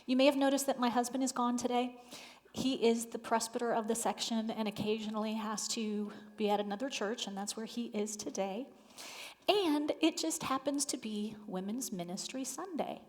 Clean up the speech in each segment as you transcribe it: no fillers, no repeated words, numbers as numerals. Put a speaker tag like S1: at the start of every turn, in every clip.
S1: You may have noticed that my husband is gone today. He is the presbyter of the section and occasionally has to be at another church, and that's where he is today. And it just happens to be Women's Ministry Sunday.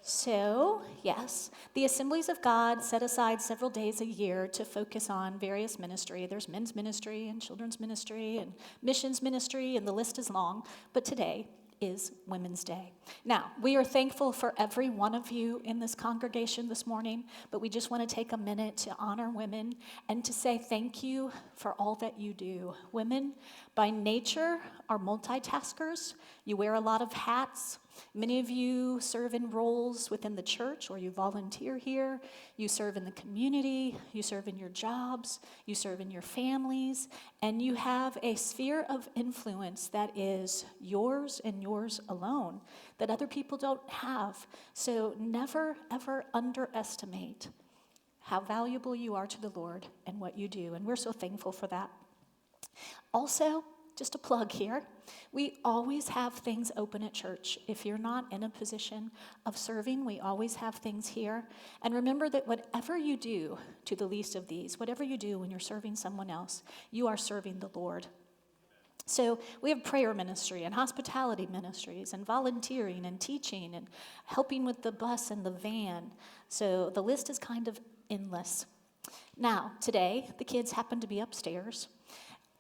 S1: So, yes, the Assemblies of God set aside several days a year to focus on various ministry. There's men's ministry and children's ministry and missions ministry, and the list is long. But today is Women's Day. Now, we are thankful for every one of you in this congregation this morning, but we just want to take a minute to honor women and to say thank you for all that you do. Women, by nature, are multitaskers. You wear a lot of hats. Many of you serve in roles within the church, or you volunteer here. You serve in the community. You serve in your jobs. You serve in your families. And you have a sphere of influence that is yours and yours alone, that other people don't have. So never, ever underestimate how valuable you are to the Lord and what you do. And we're so thankful for that. Also, just a plug here, we always have things open at church. If you're not in a position of serving, we always have things here. And remember that whatever you do to the least of these, whatever you do when you're serving someone else, you are serving the Lord. So we have prayer ministry and hospitality ministries and volunteering and teaching and helping with the bus and the van. So the list is kind of endless. Now, today, the kids happen to be upstairs.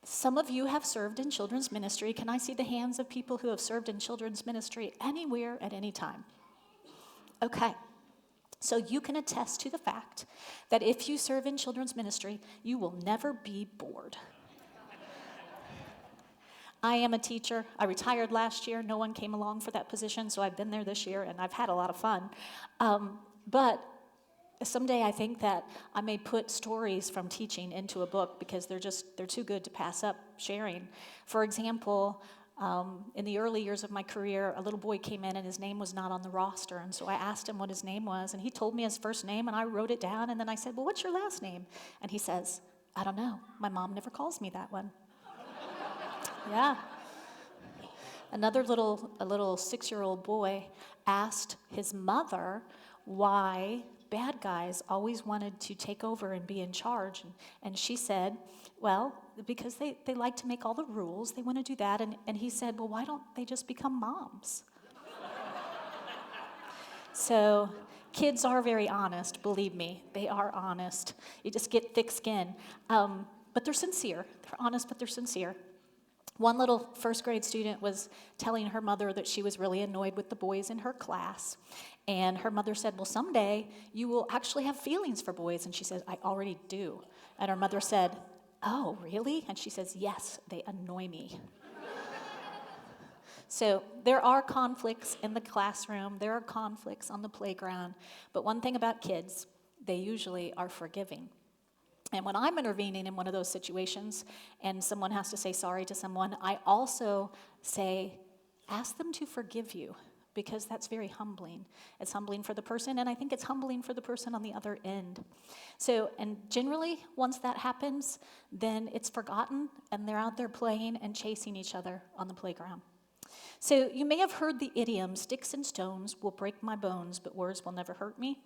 S1: Some of you have served in children's ministry. Can I see the hands of people who have served in children's ministry anywhere at any time? Okay. So you can attest to the fact that if you serve in children's ministry, you will never be bored. I am a teacher. I retired last year. No one came along for that position, so I've been there this year, and I've had a lot of fun. But someday I think that I may put stories from teaching into a book because they're too good to pass up sharing. For example, in the early years of my career, a little boy came in and his name was not on the roster. And so I asked him what his name was, and he told me his first name, and I wrote it down. And then I said, well, what's your last name? And he says, I don't know. My mom never calls me that one. Yeah. A little 6-year-old boy asked his mother why bad guys always wanted to take over and be in charge. And she said, well, because they like to make all the rules. They want to do that. And he said, well, why don't they just become moms? So kids are very honest, believe me. They are honest. You just get thick skin. But they're sincere. They're honest, but they're sincere. One little first grade student was telling her mother that she was really annoyed with the boys in her class. And her mother said, well, someday you will actually have feelings for boys. And she said, I already do. And her mother said, oh, really? And she says, yes, they annoy me. So there are conflicts in the classroom. There are conflicts on the playground. But one thing about kids, they usually are forgiving. And when I'm intervening in one of those situations and someone has to say sorry to someone, I also say, ask them to forgive you, because that's very humbling. It's humbling for the person, and I think it's humbling for the person on the other end. So, and generally, once that happens, then it's forgotten, and they're out there playing and chasing each other on the playground. So you may have heard the idiom, sticks and stones will break my bones, but words will never hurt me.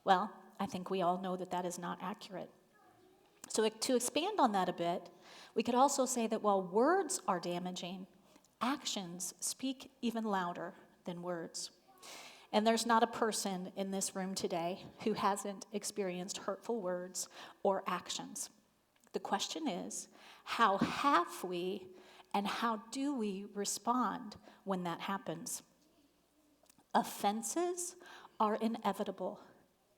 S1: Well, I think we all know that that is not accurate. So to expand on that a bit, we could also say that while words are damaging, actions speak even louder than words. And there's not a person in this room today who hasn't experienced hurtful words or actions. The question is, how have we and how do we respond when that happens? Offenses are inevitable,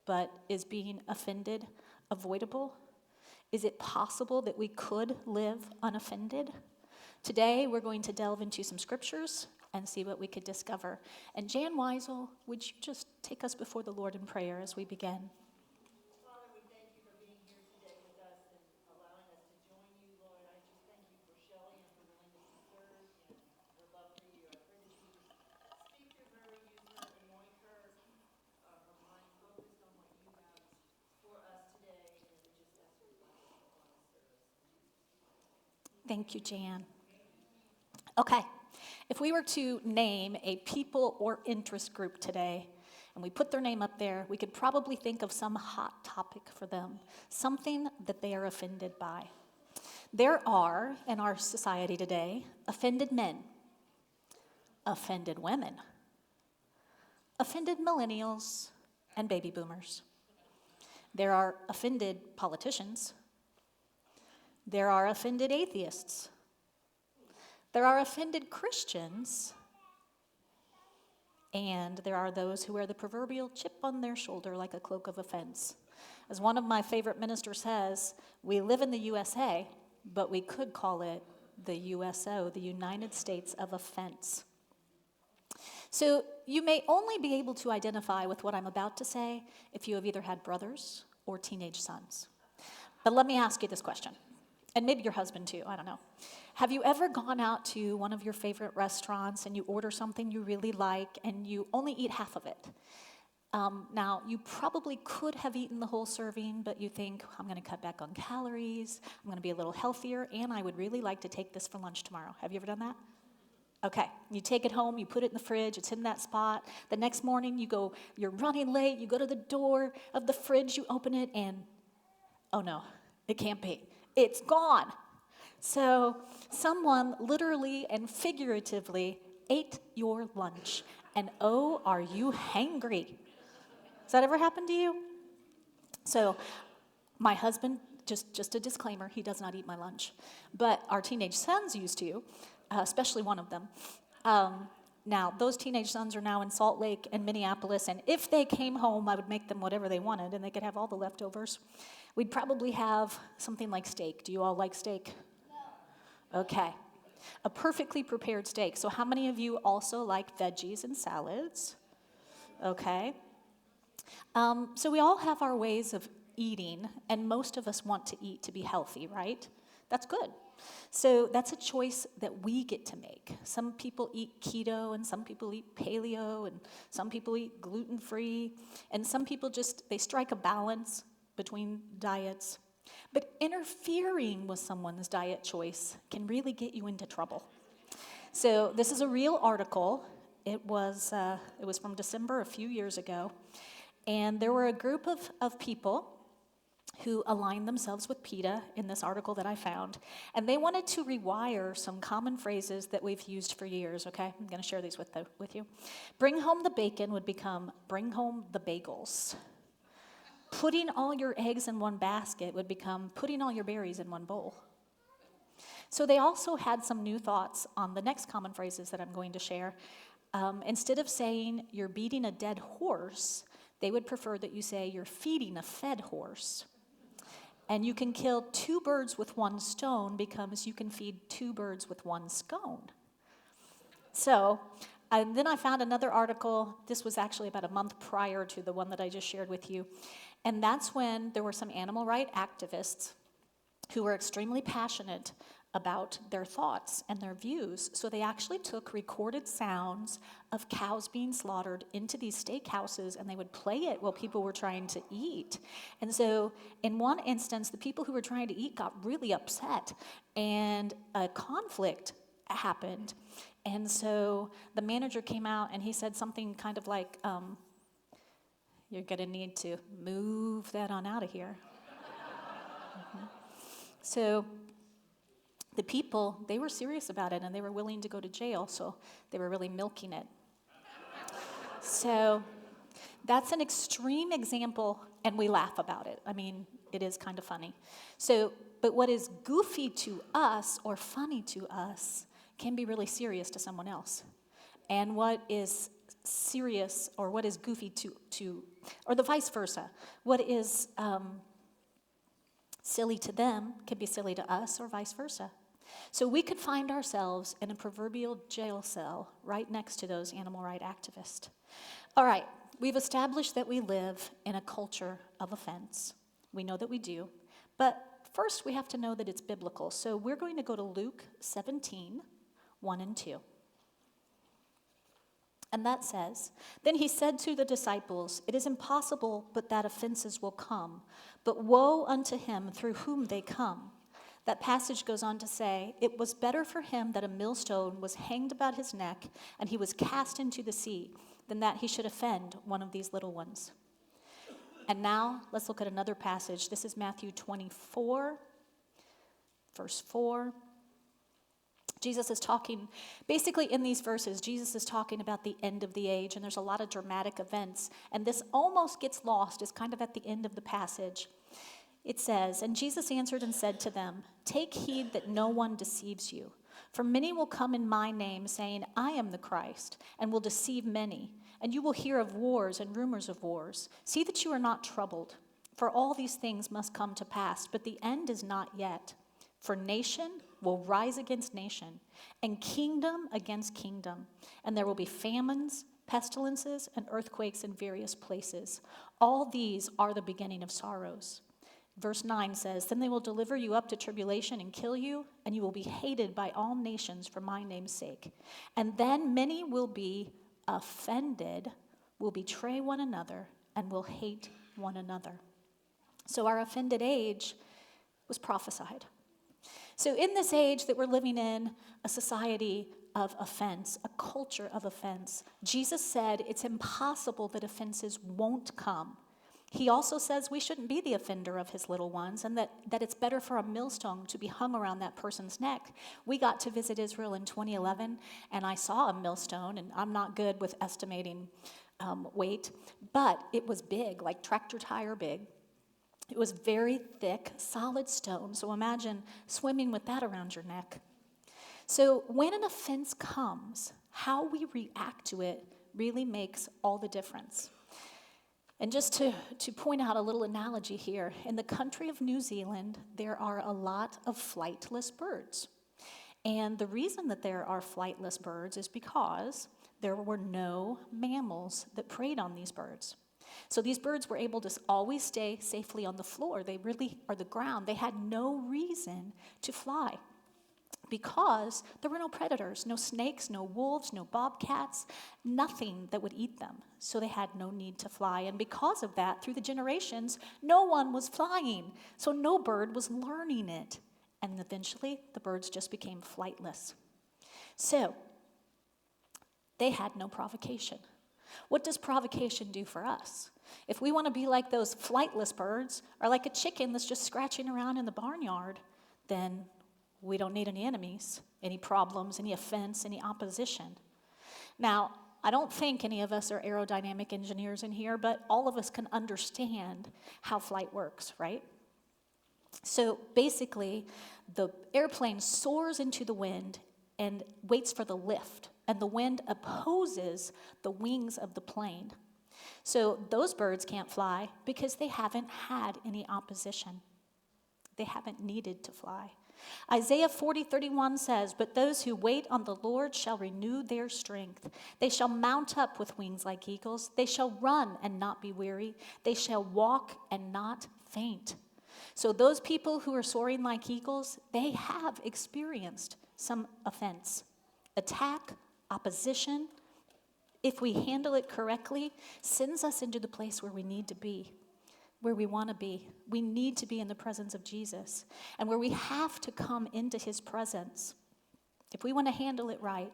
S1: but is being offended avoidable? Is it possible that we could live unoffended? Today, we're going to delve into some scriptures and see what we could discover. And Jan Weisel, would you just take us before the Lord in prayer as we begin?
S2: Father, we thank you for being here today with us and allowing us to join you, Lord. I just thank you for Shelley and her willingness to serve and her love for you. I pray that you just speak through her, use her, anoint her, keep her mind focused on what you have for us today, and we just ask your blessing upon this service.
S1: Thank you, Jan. Okay, if we were to name a people or interest group today, and we put their name up there, we could probably think of some hot topic for them, something that they are offended by. There are, in our society today, offended men, offended women, offended millennials, and baby boomers. There are offended politicians. There are offended atheists. There are offended Christians. And there are those who wear the proverbial chip on their shoulder like a cloak of offense. As one of my favorite ministers says, we live in the USA, but we could call it the USO, the United States of Offense. So you may only be able to identify with what I'm about to say if you have either had brothers or teenage sons. But let me ask you this question, and maybe your husband too, I don't know. Have you ever gone out to one of your favorite restaurants and you order something you really like and you only eat half of it? Now, you probably could have eaten the whole serving, but you think, I'm going to cut back on calories, I'm going to be a little healthier, and I would really like to take this for lunch tomorrow. Have you ever done that? Okay, you take it home, you put it in the fridge, it's in that spot. The next morning you're running late, you go to the door of the fridge, you open it, and oh no, it can't be. It's gone. So someone literally and figuratively ate your lunch, and oh, are you hangry? Has that ever happened to you? So my husband, just a disclaimer, he does not eat my lunch. But our teenage sons used to, especially one of them. Now, those teenage sons are now in Salt Lake and Minneapolis, and if they came home, I would make them whatever they wanted, and they could have all the leftovers. We'd probably have something like steak. Do you all like steak? No. Okay. A perfectly prepared steak. So how many of you also like veggies and salads? Okay. So we all have our ways of eating, and most of us want to eat to be healthy, right? That's good. So that's a choice that we get to make. Some people eat keto, and some people eat paleo, and some people eat gluten-free, and some people they strike a balance between diets. But interfering with someone's diet choice can really get you into trouble. So this is a real article. It was from December a few years ago, and there were a group of people who aligned themselves with PETA in this article that I found, and they wanted to rewire some common phrases that we've used for years, okay? I'm going to share these with you. Bring home the bacon would become bring home the bagels. Putting all your eggs in one basket would become putting all your berries in one bowl. So they also had some new thoughts on the next common phrases that I'm going to share. Instead of saying you're beating a dead horse, they would prefer that you say you're feeding a fed horse. And you can kill two birds with one stone because you can feed two birds with one scone. So, and then I found another article. This was actually about a month prior to the one that I just shared with you. And that's when there were some animal rights activists who were extremely passionate about their thoughts and their views. So they actually took recorded sounds of cows being slaughtered into these steakhouses, and they would play it while people were trying to eat. And so in one instance, the people who were trying to eat got really upset, and a conflict happened. And so the manager came out, and he said something kind of like, you're going to need to move that on out of here. So the people, they were serious about it, and they were willing to go to jail, so they were really milking it. So that's an extreme example, and we laugh about it. I mean, it is kind of funny. So, but what is goofy to us or funny to us can be really serious to someone else. And what is serious or what is goofy to or the vice versa, what is silly to them can be silly to us or vice versa. So we could find ourselves in a proverbial jail cell right next to those animal rights activists. All right, we've established that we live in a culture of offense. We know that we do. But first, we have to know that it's biblical. So we're going to go to Luke 17, 1 and 2. And that says, Then he said to the disciples, It is impossible but that offenses will come, but woe unto him through whom they come. That passage goes on to say, It was better for him that a millstone was hanged about his neck and he was cast into the sea, than that he should offend one of these little ones. And now let's look at another passage. This is Matthew 24, verse 4. Jesus is talking, basically in these verses, Jesus is talking about the end of the age, and there's a lot of dramatic events, and this almost gets lost. It's kind of at the end of the passage. It says, "And Jesus answered and said to them, 'Take heed that no one deceives you. For many will come in my name, saying, I am the Christ, and will deceive many. And you will hear of wars and rumors of wars. See that you are not troubled. For all these things must come to pass, but the end is not yet. For nation will rise against nation, and kingdom against kingdom. And there will be famines, pestilences, and earthquakes in various places. All these are the beginning of sorrows.' Verse 9 says, 'Then they will deliver you up to tribulation and kill you, and you will be hated by all nations for my name's sake. And then many will be offended, will betray one another, and will hate one another.'" So our offended age was prophesied. So in this age that we're living in, a society of offense, a culture of offense, Jesus said it's impossible that offenses won't come. He also says we shouldn't be the offender of his little ones, and that it's better for a millstone to be hung around that person's neck. We got to visit Israel in 2011, and I saw a millstone, and I'm not good with estimating weight, but it was big, like tractor tire big. It was very thick, solid stone, so imagine swimming with that around your neck. So when an offense comes, how we react to it really makes all the difference. And just to point out a little analogy here, in the country of New Zealand, there are a lot of flightless birds. And the reason that there are flightless birds is because there were no mammals that preyed on these birds. So these birds were able to always stay safely on the floor. They really are the ground. They had no reason to fly because there were no predators, no snakes, no wolves, no bobcats, nothing that would eat them. So they had no need to fly. And because of that, through the generations, no one was flying. So no bird was learning it. And eventually, the birds just became flightless. So they had no provocation. What does provocation do for us? If we want to be like those flightless birds, or like a chicken that's just scratching around in the barnyard, then we don't need any enemies, any problems, any offense, any opposition. Now, I don't think any of us are aerodynamic engineers in here, but all of us can understand how flight works, right? So basically, the airplane soars into the wind and waits for the lift, and the wind opposes the wings of the plane. So those birds can't fly because they haven't had any opposition. They haven't needed to fly. Isaiah 40:31 says, "But those who wait on the Lord shall renew their strength. They shall mount up with wings like eagles. They shall run and not be weary. They shall walk and not faint." So those people who are soaring like eagles, they have experienced some offense, attack, opposition. If we handle it correctly, sends us into the place where we need to be, where we want to be. We need to be in the presence of Jesus, and where we have to come into his presence. If we want to handle it right,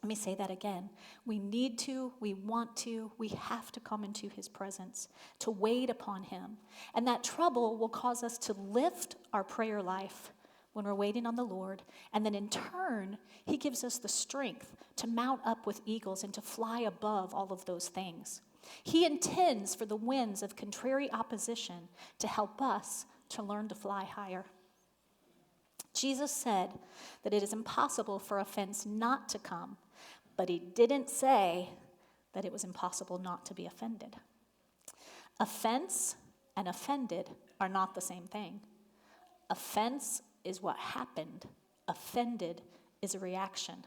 S1: let me say that again. We need to, we want to, we have to come into his presence, to wait upon him. And that trouble will cause us to lift our prayer life when we're waiting on the Lord. And then in turn, he gives us the strength to mount up with eagles and to fly above all of those things. He intends for the winds of contrary opposition to help us to learn to fly higher. Jesus said that it is impossible for offense not to come, but he didn't say that it was impossible not to be offended. Offense and offended are not the same thing. Offense is what happened. Offended is a reaction.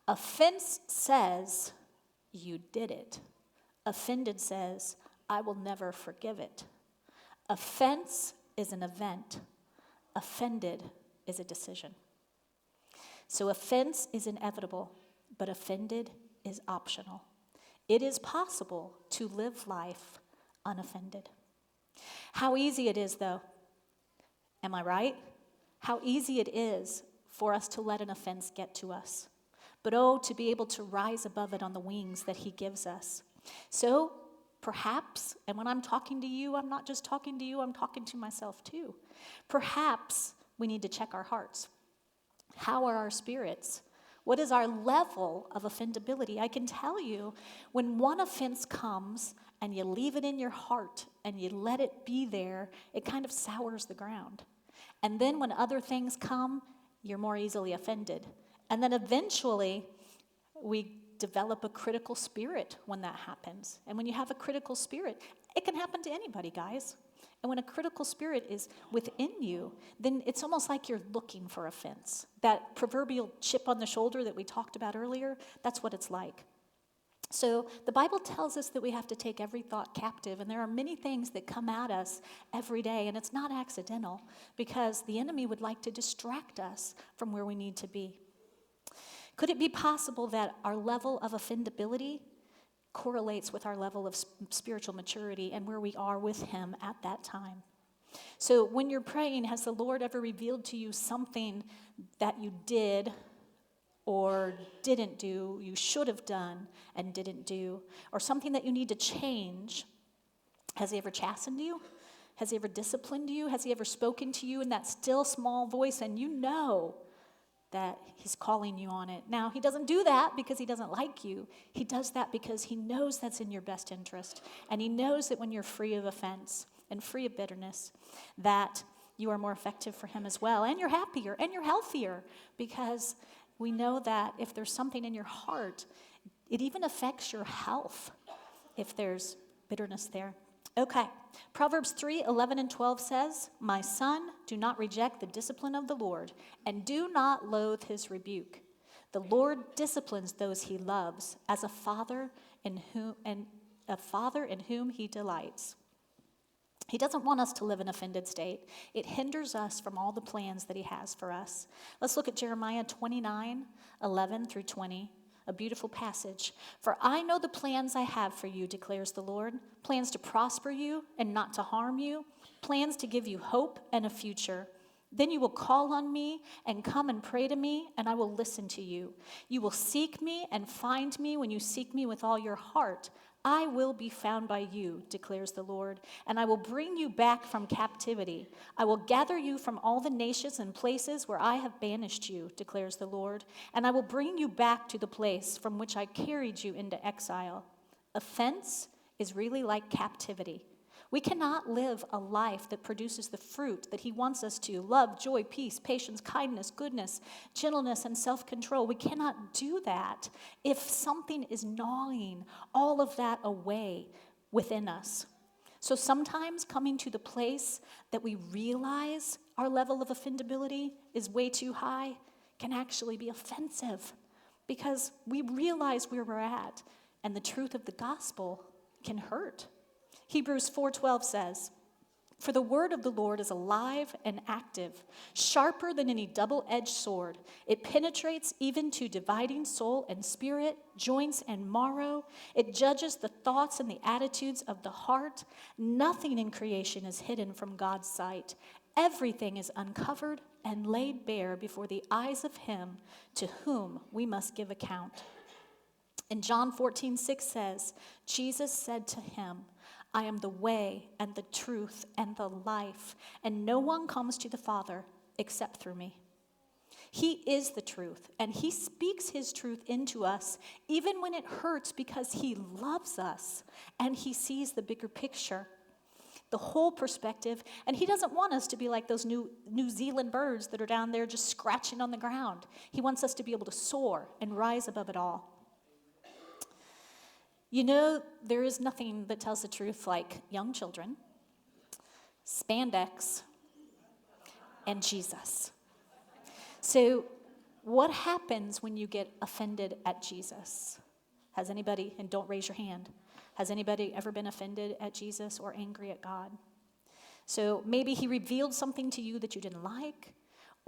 S1: Offense says, you did it. Offended says, I will never forgive it. Offense is an event. Offended is a decision. So offense is inevitable, but offended is optional. It is possible to live life unoffended. How easy it is, though. Am I right? How easy it is for us to let an offense get to us. but oh, to be able to rise above it on the wings that he gives us. So perhaps, and when I'm talking to you, I'm not just talking to you, I'm talking to myself too. Perhaps we need to check our hearts. How are our spirits? What is our level of offendability? I can tell you, when one offense comes and you leave it in your heart and you let it be there, it kind of sours the ground. And then when other things come, you're more easily offended. And then eventually, we develop a critical spirit when that happens. And when you have a critical spirit, it can happen to anybody, guys. And when a critical spirit is within you, then it's almost like you're looking for offense. That proverbial chip on the shoulder that we talked about earlier, that's what it's like. So the Bible tells us that we have to take every thought captive, and there are many things that come at us every day, and it's not accidental, because the enemy would like to distract us from where we need to be. Could it be possible that our level of offendability correlates with our level of spiritual maturity and where we are with him at that time? So when you're praying, has the Lord ever revealed to you something that you did or didn't do, you should have done and didn't do, or something that you need to change? Has he ever chastened you? Has he ever disciplined you? Has he ever spoken to you in that still small voice and you know that he's calling you on it? Now, he doesn't do that because he doesn't like you. He does that because he knows that's in your best interest. And he knows that when you're free of offense and free of bitterness, that you are more effective for him as well. And you're happier and you're healthier, because we know that if there's something in your heart, it even affects your health if there's bitterness there. Okay, Proverbs 3:11 and 12 says, "My son, do not reject the discipline of the Lord, and do not loathe his rebuke. The Lord disciplines those he loves, as a father in whom he delights." He doesn't want us to live in an offended state. It hinders us from all the plans that he has for us. Let's look at Jeremiah 29:11 through 20. A beautiful passage. "For I know the plans I have for you, declares the Lord, plans to prosper you and not to harm you, plans to give you hope and a future. Then you will call on me and come and pray to me, and I will listen to you. You will seek me and find me when you seek me with all your heart. I will be found by you, declares the Lord, and I will bring you back from captivity. I will gather you from all the nations and places where I have banished you, declares the Lord, and I will bring you back to the place from which I carried you into exile." Offense is really like captivity. We cannot live a life that produces the fruit that he wants us to: love, joy, peace, patience, kindness, goodness, gentleness, and self-control. We cannot do that if something is gnawing all of that away within us. So sometimes coming to the place that we realize our level of offendability is way too high can actually be offensive, because we realize where we're at, and the truth of the gospel can hurt. Hebrews 4:12 says, "For the word of the Lord is alive and active, sharper than any double-edged sword. It penetrates even to dividing soul and spirit, joints and marrow. It judges the thoughts and the attitudes of the heart. Nothing in creation is hidden from God's sight. Everything is uncovered and laid bare before the eyes of him to whom we must give account." And John 14:6 says, "Jesus said to him, I am the way and the truth and the life, and no one comes to the Father except through me." He is the truth, and he speaks his truth into us, even when it hurts, because he loves us, and he sees the bigger picture, the whole perspective, and he doesn't want us to be like those New Zealand birds that are down there just scratching on the ground. He wants us to be able to soar and rise above it all. You know, there is nothing that tells the truth like young children, spandex, and Jesus. So what happens when you get offended at Jesus? Has anybody, and don't raise your hand, has anybody ever been offended at Jesus or angry at God? So maybe he revealed something to you that you didn't like,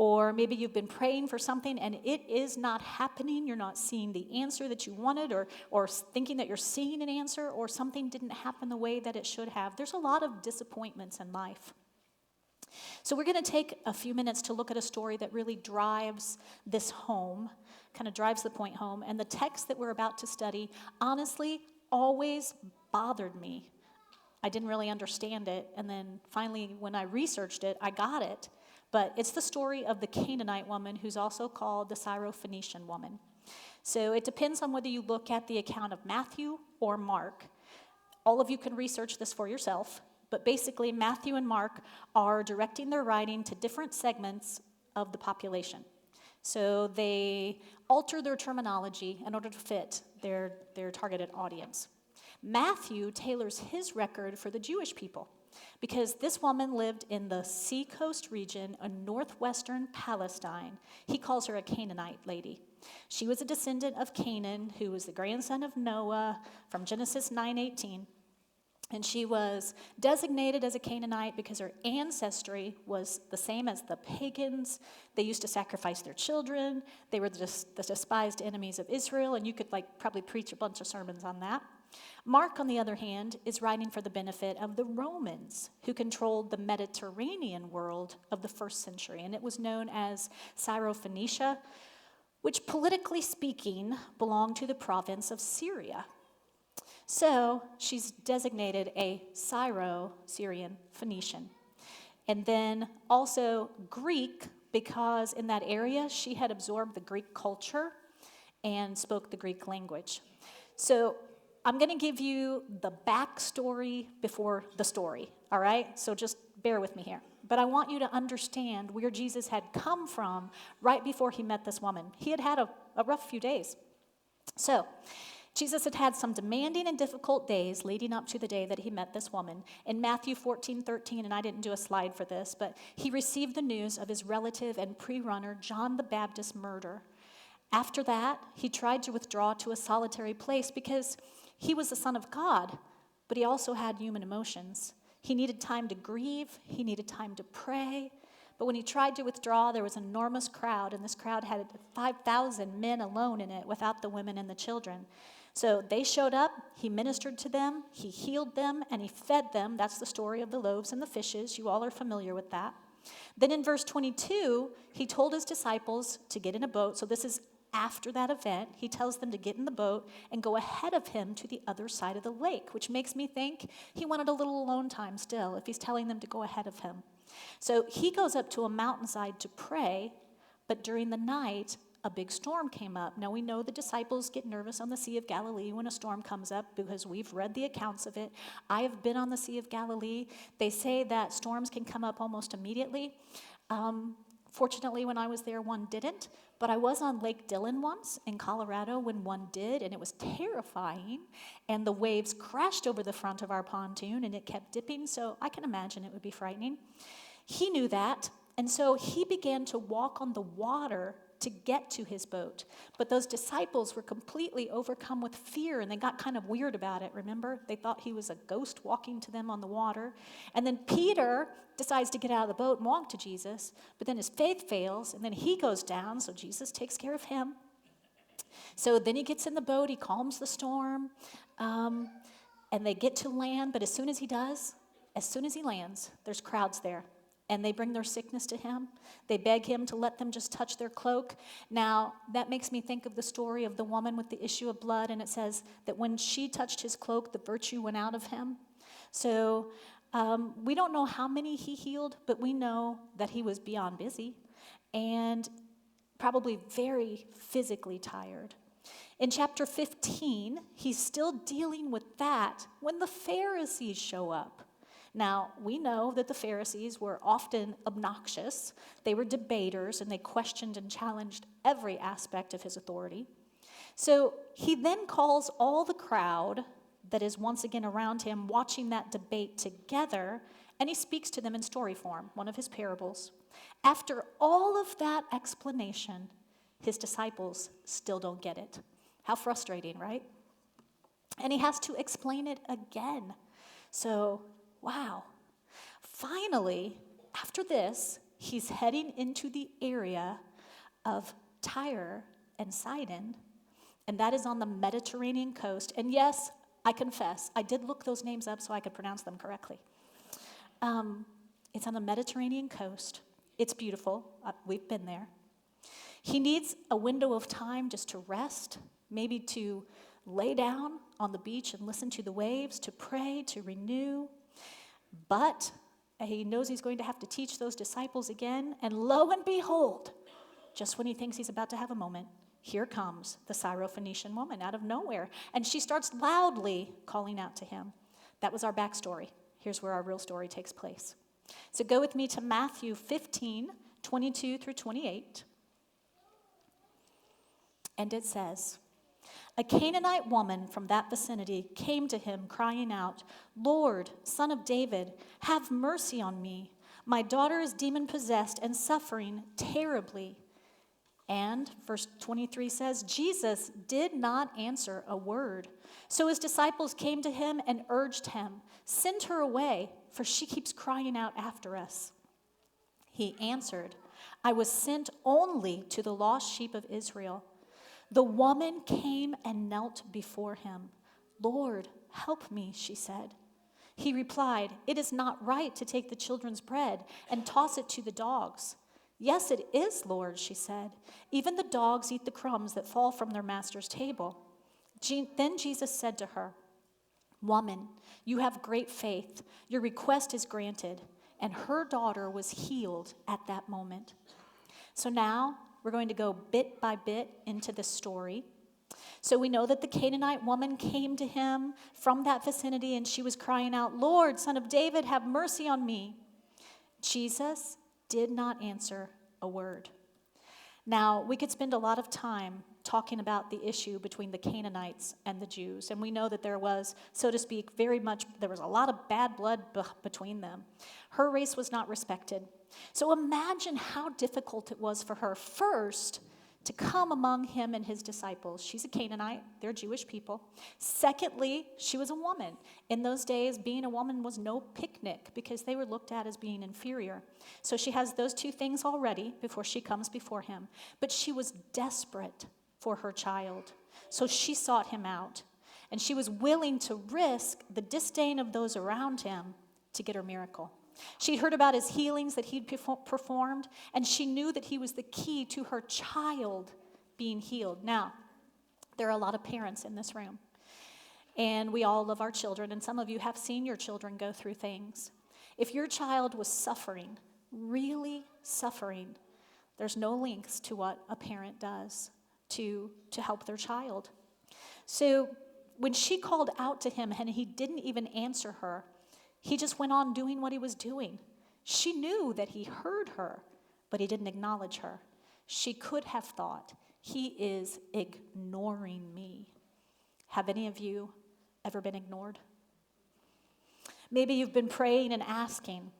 S1: or maybe you've been praying for something and it is not happening. You're not seeing the answer that you wanted, or thinking that you're seeing an answer, or something didn't happen the way that it should have. There's a lot of disappointments in life. So we're going to take a few minutes to look at a story that really drives this home, kind of drives the point home. And the text that we're about to study, honestly, always bothered me. I didn't really understand it. And then finally, when I researched it, I got it. But it's the story of the Canaanite woman who's also called the Syrophoenician woman. So it depends on whether you look at the account of Matthew or Mark. All of you can research this for yourself. But basically, Matthew and Mark are directing their writing to different segments of the population. So they alter their terminology in order to fit their targeted audience. Matthew tailors his record for the Jewish people because this woman lived in the seacoast region of northwestern Palestine. He calls her a Canaanite lady. She was a descendant of Canaan, who was the grandson of Noah from Genesis 9:18. And she was designated as a Canaanite because her ancestry was the same as the pagans. They used to sacrifice their children. They were the despised enemies of Israel, and you could probably preach a bunch of sermons on that. Mark, on the other hand, is writing for the benefit of the Romans, who controlled the Mediterranean world of the first century, and it was known as Syrophoenicia, which politically speaking belonged to the province of Syria. So she's designated a Syro-Syrian Phoenician. And then also Greek, because in that area she had absorbed the Greek culture and spoke the Greek language. So I'm going to give you the backstory before the story, all right? So just bear with me here. But I want you to understand where Jesus had come from right before he met this woman. He had had a rough few days. So Jesus had had some demanding and difficult days leading up to the day that he met this woman. In Matthew 14:13, and I didn't do a slide for this, but he received the news of his relative and pre-runner John the Baptist's murder. After that, he tried to withdraw to a solitary place because he was the Son of God, but he also had human emotions. He needed time to grieve. He needed time to pray. But when he tried to withdraw, there was an enormous crowd, and this crowd had 5,000 men alone in it without the women and the children. So they showed up, he ministered to them, he healed them, and he fed them. That's the story of the loaves and the fishes. You all are familiar with that. Then in verse 22, he told his disciples to get in a boat. So this is after that event. He tells them to get in the boat and go ahead of him to the other side of the lake, which makes me think he wanted a little alone time still if he's telling them to go ahead of him. So he goes up to a mountainside to pray, but during the night, a big storm came up. Now we know the disciples get nervous on the Sea of Galilee when a storm comes up because we've read the accounts of it. I have been on the Sea of Galilee. They say that storms can come up almost immediately. Fortunately, when I was there, one didn't. But I was on Lake Dillon once in Colorado when one did, and it was terrifying. And the waves crashed over the front of our pontoon, and it kept dipping, so I can imagine it would be frightening. He knew that, and so he began to walk on the water to get to his boat. But those disciples were completely overcome with fear, and they got kind of weird about it, remember? They thought he was a ghost walking to them on the water. And then Peter decides to get out of the boat and walk to Jesus, but then his faith fails, and then he goes down, so Jesus takes care of him. So then he gets in the boat, he calms the storm, and they get to land, but as soon as he lands, there's crowds there. And they bring their sickness to him. They beg him to let them just touch their cloak. Now, that makes me think of the story of the woman with the issue of blood, and it says that when she touched his cloak, the virtue went out of him. So we don't know how many he healed, but we know that he was beyond busy and probably very physically tired. In chapter 15, he's still dealing with that when the Pharisees show up. Now, we know that the Pharisees were often obnoxious. They were debaters, and they questioned and challenged every aspect of his authority. So he then calls all the crowd that is once again around him, watching that debate together, and he speaks to them in story form, one of his parables. After all of that explanation, his disciples still don't get it. How frustrating, right? And he has to explain it again. So, wow. Finally, after this, he's heading into the area of Tyre and Sidon, and that is on the Mediterranean coast. And yes, I confess, I did look those names up so I could pronounce them correctly. It's on the Mediterranean coast. It's beautiful. We've been there. He needs a window of time just to rest, maybe to lay down on the beach and listen to the waves, to pray, to renew. But he knows he's going to have to teach those disciples again. And lo and behold, just when he thinks he's about to have a moment, here comes the Syrophoenician woman out of nowhere. And she starts loudly calling out to him. That was our backstory. Here's where our real story takes place. So go with me to Matthew 15, 22 through 28. And it says, a Canaanite woman from that vicinity came to him crying out, Lord, Son of David, have mercy on me. My daughter is demon-possessed and suffering terribly. And verse 23 says, Jesus did not answer a word. So his disciples came to him and urged him, send her away, for she keeps crying out after us. He answered, I was sent only to the lost sheep of Israel. The woman came and knelt before him. Lord, help me, she said. He replied, it is not right to take the children's bread and toss it to the dogs. Yes, it is, Lord, she said. Even the dogs eat the crumbs that fall from their master's table. Then Jesus said to her, woman, you have great faith. Your request is granted. And her daughter was healed at that moment. So now we're going to go bit by bit into the story. So we know that the Canaanite woman came to him from that vicinity and she was crying out, Lord, Son of David, have mercy on me. Jesus did not answer a word. Now, we could spend a lot of time talking about the issue between the Canaanites and the Jews. And we know that there was, so to speak, there was a lot of bad blood between them. Her race was not respected. So imagine how difficult it was for her first to come among him and his disciples. She's a Canaanite. They're Jewish people. Secondly, she was a woman. In those days, being a woman was no picnic because they were looked at as being inferior. So she has those two things already before she comes before him. But she was desperate for her child. So she sought him out. And she was willing to risk the disdain of those around him to get her miracle. She'd heard about his healings that he'd performed, and she knew that he was the key to her child being healed. Now, there are a lot of parents in this room, and we all love our children, and some of you have seen your children go through things. If your child was suffering, really suffering, there's no lengths to what a parent does to help their child. So when she called out to him and he didn't even answer her, he just went on doing what he was doing. She knew that he heard her, but he didn't acknowledge her. She could have thought, he is ignoring me. Have any of you ever been ignored? Maybe you've been praying and asking.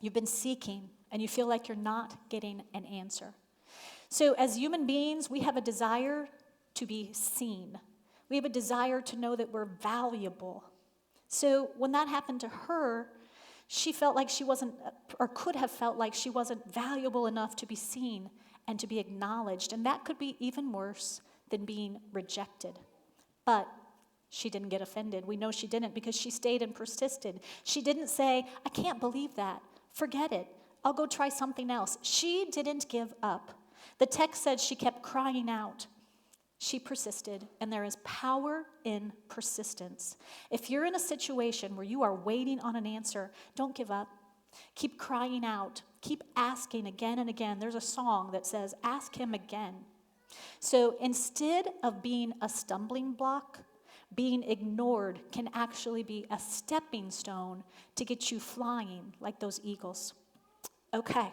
S1: You've been seeking, and you feel like you're not getting an answer. So as human beings, we have a desire to be seen. We have a desire to know that we're valuable. So when that happened to her, she felt like she wasn't, or could have felt like she wasn't valuable enough to be seen and to be acknowledged. And that could be even worse than being rejected. But she didn't get offended. We know she didn't because she stayed and persisted. She didn't say, I can't believe that. Forget it. I'll go try something else. She didn't give up. The text said she kept crying out. She persisted, and there is power in persistence. If you're in a situation where you are waiting on an answer, don't give up. Keep crying out. Keep asking again and again. There's a song that says, ask him again. So instead of being a stumbling block, being ignored can actually be a stepping stone to get you flying like those eagles. Okay.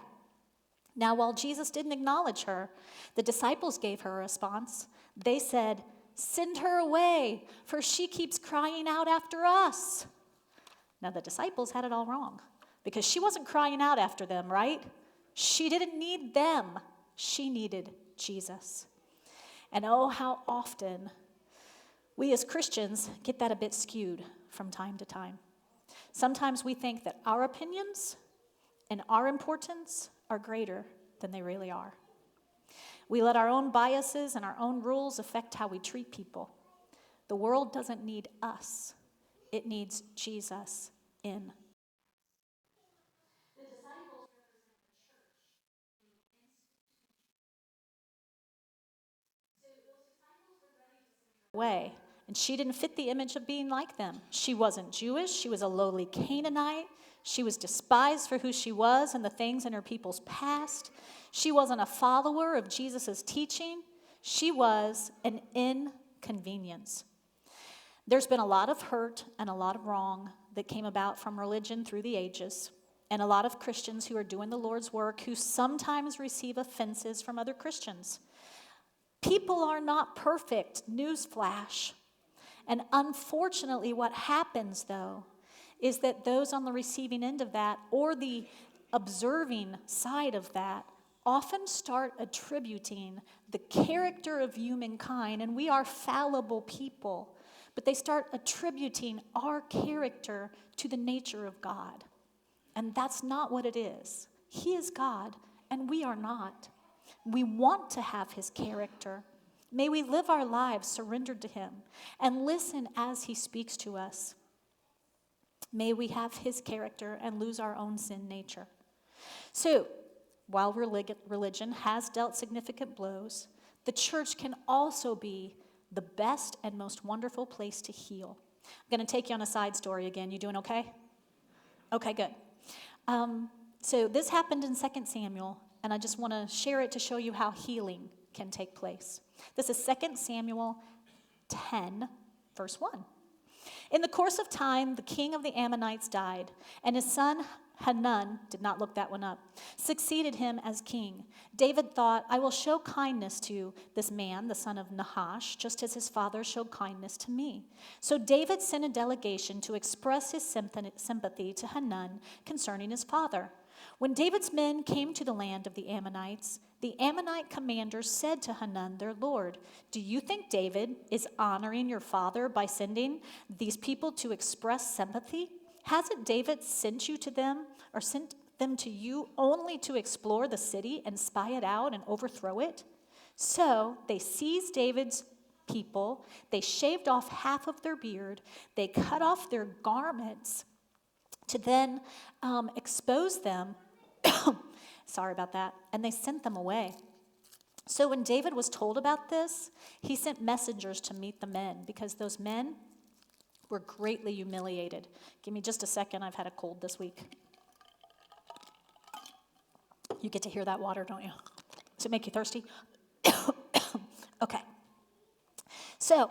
S1: Now, while Jesus didn't acknowledge her, the disciples gave her a response. They said, send her away, for she keeps crying out after us. Now, the disciples had it all wrong because she wasn't crying out after them, right? She didn't need them. She needed Jesus. And oh, how often we as Christians get that a bit skewed from time to time. Sometimes we think that our opinions and our importance are greater than they really are. We let our own biases and our own rules affect how we treat people. The world doesn't need us. It needs Jesus in.
S2: This
S1: way. And she didn't fit the image of being like them. She wasn't Jewish. She was a lowly Canaanite. She was despised for who she was and the things in her people's past. She wasn't a follower of Jesus' teaching. She was an inconvenience. There's been a lot of hurt and a lot of wrong that came about from religion through the ages, and a lot of Christians who are doing the Lord's work who sometimes receive offenses from other Christians. People are not perfect, newsflash. And unfortunately, what happens, though, is that those on the receiving end of that or the observing side of that often start attributing the character of humankind, and we are fallible people, but they start attributing our character to the nature of God. And that's not what it is. He is God, and we are not. We want to have his character. May we live our lives surrendered to him and listen as he speaks to us. May we have his character and lose our own sin nature. So, while religion has dealt significant blows, the church can also be the best and most wonderful place to heal. I'm going to take you on a side story again. You doing okay? Okay, good. So this happened in 2 Samuel, and I just want to share it to show you how healing can take place. This is 2 Samuel 10, verse 1. In the course of time, the king of the Ammonites died, and his son Hanun, did not look that one up, succeeded him as king. David thought, I will show kindness to this man, the son of Nahash, just as his father showed kindness to me. So David sent a delegation to express his sympathy to Hanun concerning his father. When David's men came to the land of the Ammonites, the Ammonite commanders said to Hanun, their lord, do you think David is honoring your father by sending these people to express sympathy? Hasn't David sent you to them, or sent them to you only to explore the city and spy it out and overthrow it? So they seized David's people, they shaved off half of their beard, they cut off their garments to then expose them. Sorry about that. And they sent them away. So when David was told about this, he sent messengers to meet the men, because those men were greatly humiliated. Give me just a second. I've had a cold this week. You get to hear that water, don't you? Does it make you thirsty? Okay. So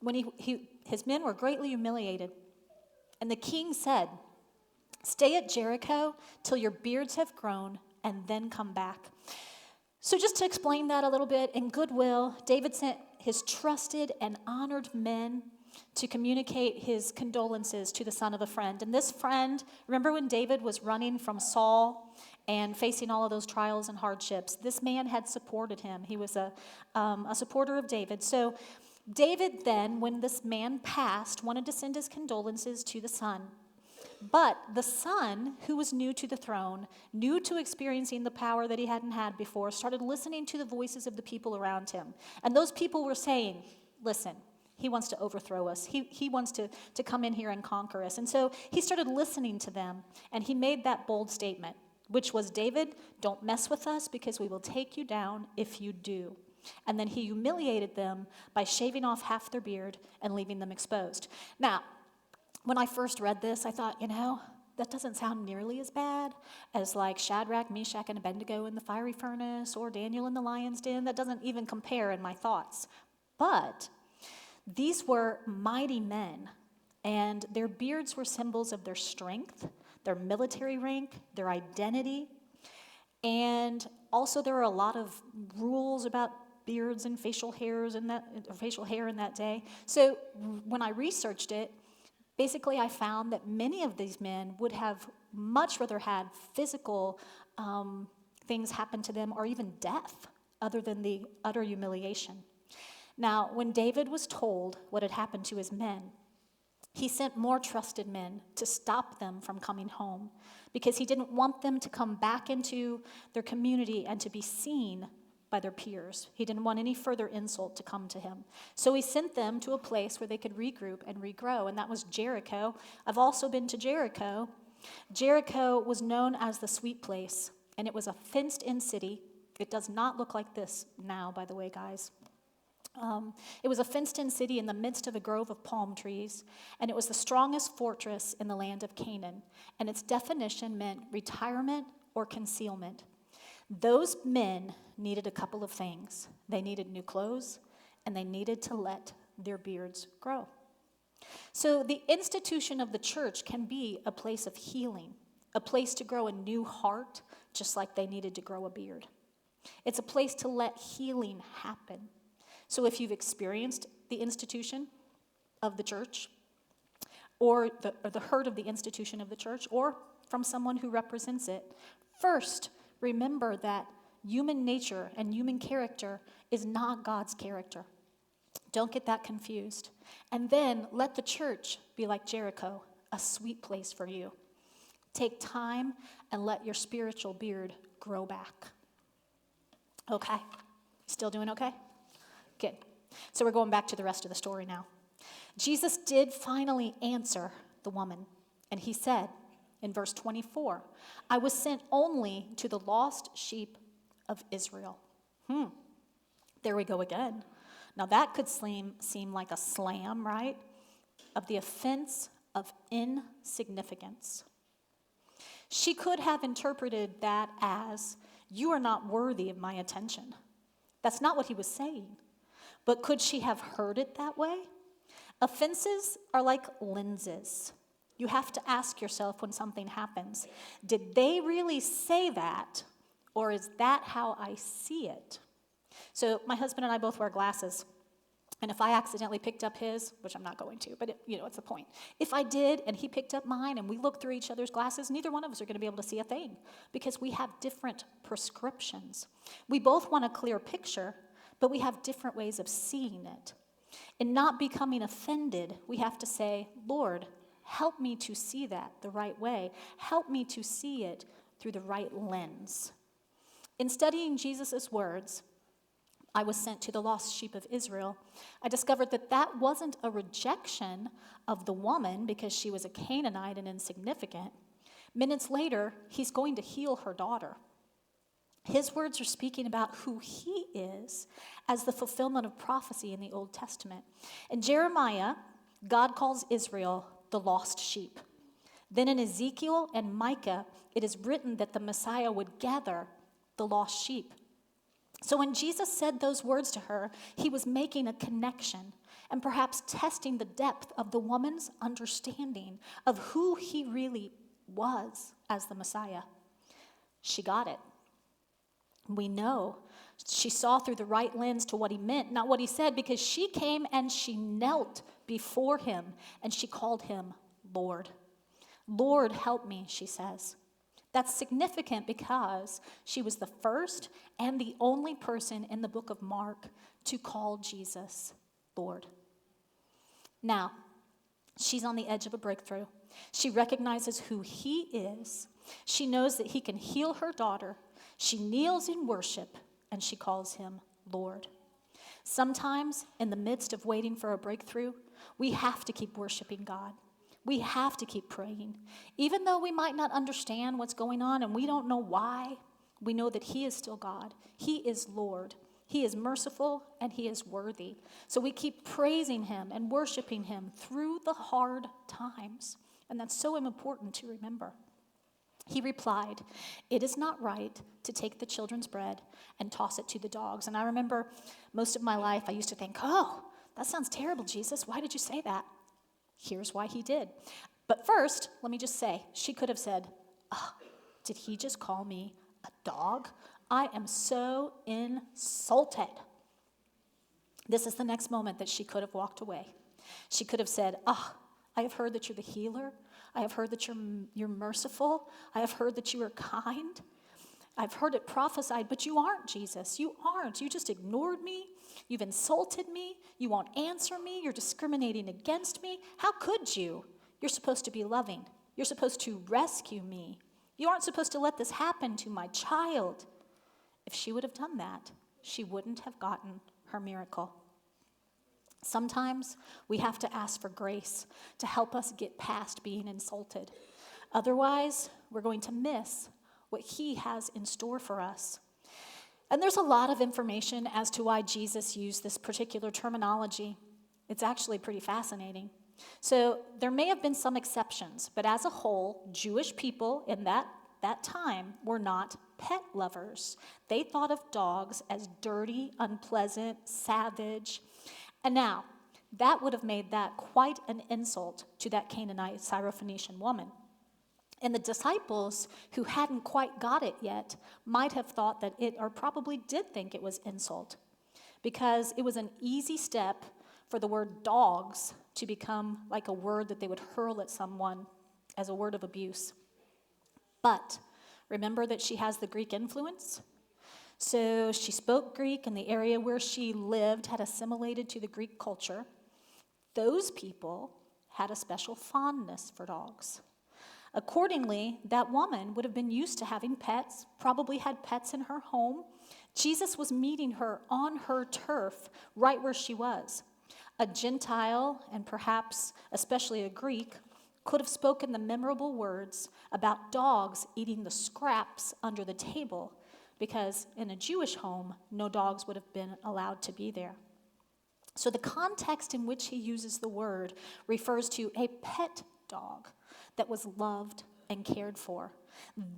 S1: when his men were greatly humiliated, and the king said, stay at Jericho till your beards have grown, and then come back. So just to explain that a little bit, in goodwill, David sent his trusted and honored men to communicate his condolences to the son of a friend. And this friend, remember when David was running from Saul and facing all of those trials and hardships, this man had supported him. He was a supporter of David. So David then, when this man passed, wanted to send his condolences to the son. But the son, who was new to the throne, new to experiencing the power that he hadn't had before, started listening to the voices of the people around him. And those people were saying, listen, he wants to overthrow us. He wants to come in here and conquer us. And so he started listening to them, and he made that bold statement, which was, David, don't mess with us, because we will take you down if you do. And then he humiliated them by shaving off half their beard and leaving them exposed. Now, when I first read this, I thought, that doesn't sound nearly as bad as like Shadrach, Meshach, and Abednego in the fiery furnace, or Daniel in the lion's den. That doesn't even compare in my thoughts. But these were mighty men, and their beards were symbols of their strength, their military rank, their identity, and also there were a lot of rules about beards and facial hair in that day. So when I researched it, basically I found that many of these men would have much rather had physical things happen to them, or even death, other than the utter humiliation. Now, when David was told what had happened to his men, he sent more trusted men to stop them from coming home, because he didn't want them to come back into their community and to be seen by their peers. He didn't want any further insult to come to him. So he sent them to a place where they could regroup and regrow, and that was Jericho. I've also been to Jericho. Jericho was known as the sweet place, and it was a fenced-in city. It does not look like this now, by the way, guys. It was a fenced-in city in the midst of a grove of palm trees, and it was the strongest fortress in the land of Canaan, and its definition meant retirement or concealment. Those men needed a couple of things. They needed new clothes, and they needed to let their beards grow. So the institution of the church can be a place of healing, a place to grow a new heart, just like they needed to grow a beard. It's a place to let healing happen. So if you've experienced the institution of the church, or the hurt of the institution of the church, or from someone who represents it, first, remember that human nature and human character is not God's character. Don't get that confused. And then let the church be like Jericho, a sweet place for you. Take time and let your spiritual beard grow back. Okay? Still doing okay? Good. So we're going back to the rest of the story now. Jesus did finally answer the woman, and he said in verse 24, I was sent only to the lost sheep of Israel. There we go again. Now that could seem like a slam, right? Of the offense of insignificance. She could have interpreted that as, you are not worthy of my attention. That's not what he was saying. But could she have heard it that way? Offenses are like lenses. You have to ask yourself when something happens, did they really say that, or is that how I see it? So my husband and I both wear glasses, and if I accidentally picked up his, which I'm not going to, but it's the point. If I did and he picked up mine and we looked through each other's glasses, neither one of us are going to be able to see a thing because we have different prescriptions. We both want a clear picture, but we have different ways of seeing it. In not becoming offended, we have to say, Lord, help me to see that the right way. Help me to see it through the right lens. In studying Jesus' words, I was sent to the lost sheep of Israel, I discovered that that wasn't a rejection of the woman because she was a Canaanite and insignificant. Minutes later, he's going to heal her daughter. His words are speaking about who he is as the fulfillment of prophecy in the Old Testament. In Jeremiah, God calls Israel the lost sheep. Then in Ezekiel and Micah, it is written that the Messiah would gather the lost sheep. So when Jesus said those words to her, he was making a connection and perhaps testing the depth of the woman's understanding of who he really was as the Messiah. She got it. We know she saw through the right lens to what he meant, not what he said, because she came and she knelt before him and she called him Lord. Lord, help me, she says. That's significant because she was the first and the only person in the book of Mark to call Jesus Lord. Now, she's on the edge of a breakthrough. She recognizes who he is. She knows that he can heal her daughter. She kneels in worship and she calls him Lord. Sometimes, in the midst of waiting for a breakthrough, we have to keep worshiping God. We have to keep praying. Even though we might not understand what's going on and we don't know why, we know that he is still God. He is Lord. He is merciful and he is worthy. So we keep praising him and worshiping him through the hard times. And that's so important to remember. He replied, it is not right to take the children's bread and toss it to the dogs. And I remember most of my life I used to think, oh, that sounds terrible, Jesus. Why did you say that? Here's why he did. But first, let me just say, she could have said, oh, did he just call me a dog? I am so insulted. This is the next moment that she could have walked away. She could have said, I have heard that you're the healer. I have heard that you're merciful. I have heard that you are kind. I've heard it prophesied, but you aren't, Jesus. You aren't. You just ignored me. You've insulted me. You won't answer me. You're discriminating against me. How could you? You're supposed to be loving. You're supposed to rescue me. You aren't supposed to let this happen to my child. If she would have done that, she wouldn't have gotten her miracle. Sometimes we have to ask for grace to help us get past being insulted. Otherwise, we're going to miss what he has in store for us. And there's a lot of information as to why Jesus used this particular terminology. It's actually pretty fascinating. So there may have been some exceptions, but as a whole, Jewish people in that time were not pet lovers. They thought of dogs as dirty, unpleasant, savage. And now, that would have made that quite an insult to that Canaanite Syrophoenician woman. And the disciples who hadn't quite got it yet might have thought that it, or probably did think it was insult, because it was an easy step for the word dogs to become like a word that they would hurl at someone as a word of abuse. But remember that she has the Greek influence. So she spoke Greek, and the area where she lived had assimilated to the Greek culture. Those people had a special fondness for dogs. Accordingly, that woman would have been used to having pets, probably had pets in her home. Jesus was meeting her on her turf, right where she was. A Gentile, and perhaps especially a Greek, could have spoken the memorable words about dogs eating the scraps under the table, because in a Jewish home, no dogs would have been allowed to be there. So the context in which he uses the word refers to a pet dog that was loved and cared for.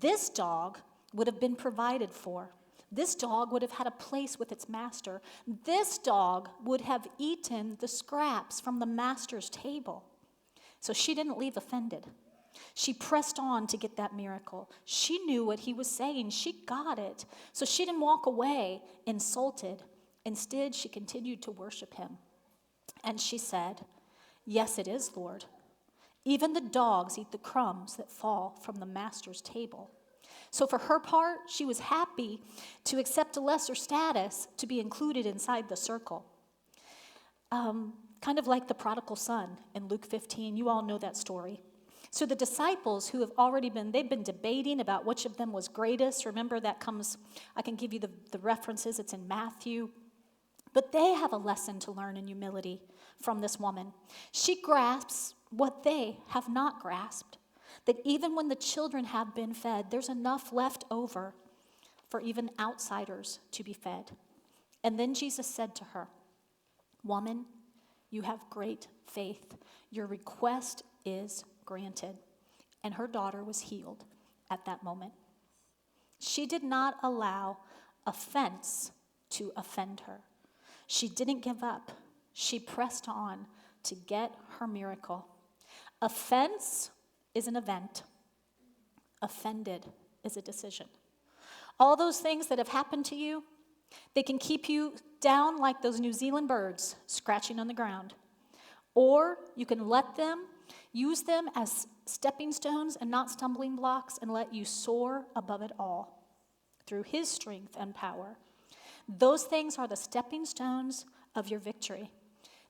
S1: This dog would have been provided for. This dog would have had a place with its master. This dog would have eaten the scraps from the master's table. So she didn't leave offended. She pressed on to get that miracle. She knew what he was saying. She got it. So she didn't walk away insulted. Instead, she continued to worship him. And she said, "Yes, it is, Lord. Even the dogs eat the crumbs that fall from the master's table." So for her part, she was happy to accept a lesser status to be included inside the circle. Kind of like the prodigal son in Luke 15. You all know that story. So the disciples who have already they've been debating about which of them was greatest. Remember, that comes, I can give you the references. It's in Matthew. But they have a lesson to learn in humility from this woman. She grasps what they have not grasped, that even when the children have been fed, there's enough left over for even outsiders to be fed. And then Jesus said to her, "Woman, you have great faith. Your request is granted." And her daughter was healed at that moment. She did not allow offense to offend her. She didn't give up. She pressed on to get her miracle. Offense is an event. Offended is a decision. All those things that have happened to you, they can keep you down like those New Zealand birds scratching on the ground. Or you can use them as stepping stones and not stumbling blocks, and let you soar above it all through his strength and power. Those things are the stepping stones of your victory.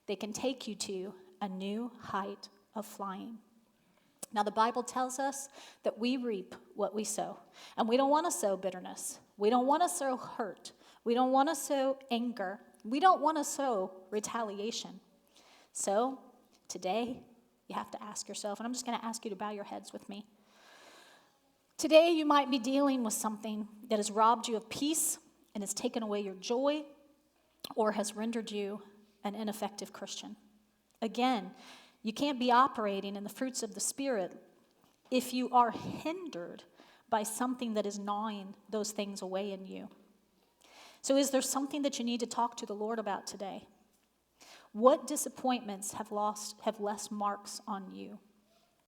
S1: They can take you to a new height of flying. Now, the Bible tells us that we reap what we sow. And we don't want to sow bitterness. We don't want to sow hurt. We don't want to sow anger. We don't want to sow retaliation. So, today, you have to ask yourself, and I'm just going to ask you to bow your heads with me. Today, you might be dealing with something that has robbed you of peace and has taken away your joy, or has rendered you an ineffective Christian. Again, you can't be operating in the fruits of the Spirit if you are hindered by something that is gnawing those things away in you. So is there something that you need to talk to the Lord about today? What disappointments have less marks on you?